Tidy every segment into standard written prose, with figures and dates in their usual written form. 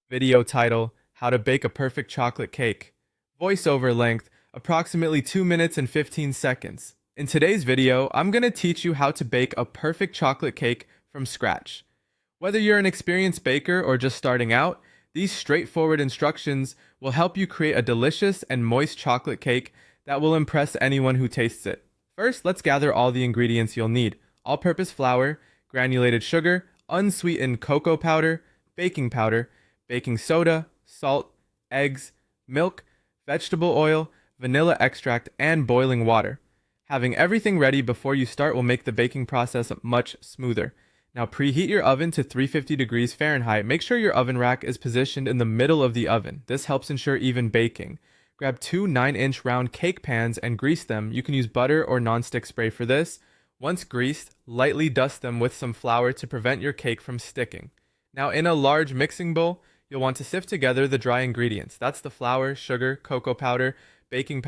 Video title, How to Bake a Perfect Chocolate Cake. Voiceover length, approximately 2 minutes and 15 seconds. In today's video, I'm going to teach you how to bake a perfect chocolate cake from scratch. Whether you're an experienced baker or just starting out, these straightforward instructions will help you create a delicious and moist chocolate cake that will impress anyone who tastes it. First, let's gather all the ingredients you'll need: all-purpose flour, granulated sugar, unsweetened cocoa powder, baking soda, salt, eggs, milk, vegetable oil, vanilla extract, and boiling water. Having everything ready before you start will make the baking process much smoother. Now preheat your oven to 350 degrees Fahrenheit. Make sure your oven rack is positioned in the middle of the oven. This helps ensure even baking. Grab two 9-inch round cake pans and grease them. You can use butter or nonstick spray for this. Once greased, lightly dust them with some flour to prevent your cake from sticking. Now in a large mixing bowl, you'll want to sift together the dry ingredients. That's the flour, sugar, cocoa powder, baking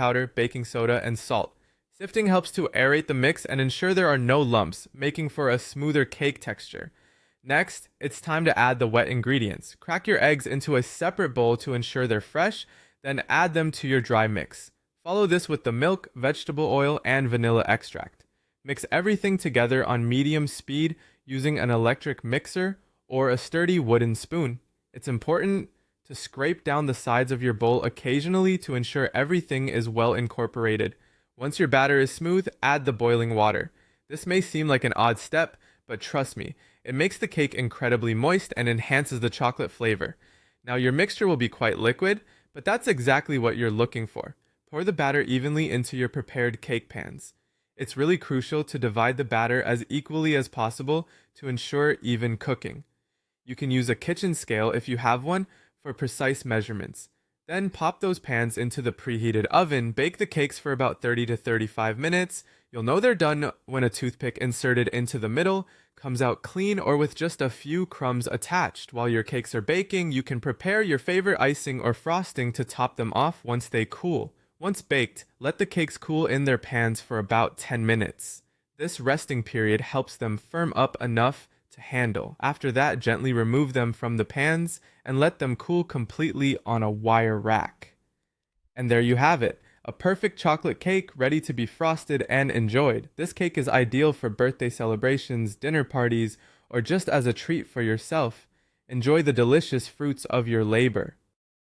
soda, and salt. Sifting helps to aerate the mix and ensure there are no lumps, making for a smoother cake texture. Next, it's time to add the wet ingredients. Crack your eggs into a separate bowl to ensure they're fresh, then add them to your dry mix. Follow this with the milk, vegetable oil, and vanilla extract. Mix everything together on medium speed using an electric mixer or a sturdy wooden spoon. It's important to scrape down the sides of your bowl occasionally to ensure everything is well incorporated. Once your batter is smooth, add the boiling water. This may seem like an odd step, but trust me, it makes the cake incredibly moist and enhances the chocolate flavor. Now your mixture will be quite liquid, but that's exactly what you're looking for. Pour the batter evenly into your prepared cake pans. It's really crucial to divide the batter as equally as possible to ensure even cooking. You can use a kitchen scale if you have one for precise measurements. Then pop those pans into the preheated oven. Bake the cakes for about 30 to 35 minutes. You'll know they're done when a toothpick inserted into the middle comes out clean or with just a few crumbs attached. While your cakes are baking, you can prepare your favorite icing or frosting to top them off once they cool. Once baked, let the cakes cool in their pans for about 10 minutes. This resting period helps them firm up enough to handle. After that, gently remove them from the pans and let them cool completely on a wire rack. And there you have it, a perfect chocolate cake ready to be frosted and enjoyed. This cake is ideal for birthday celebrations, dinner parties, or just as a treat for yourself. Enjoy the delicious fruits of your labor.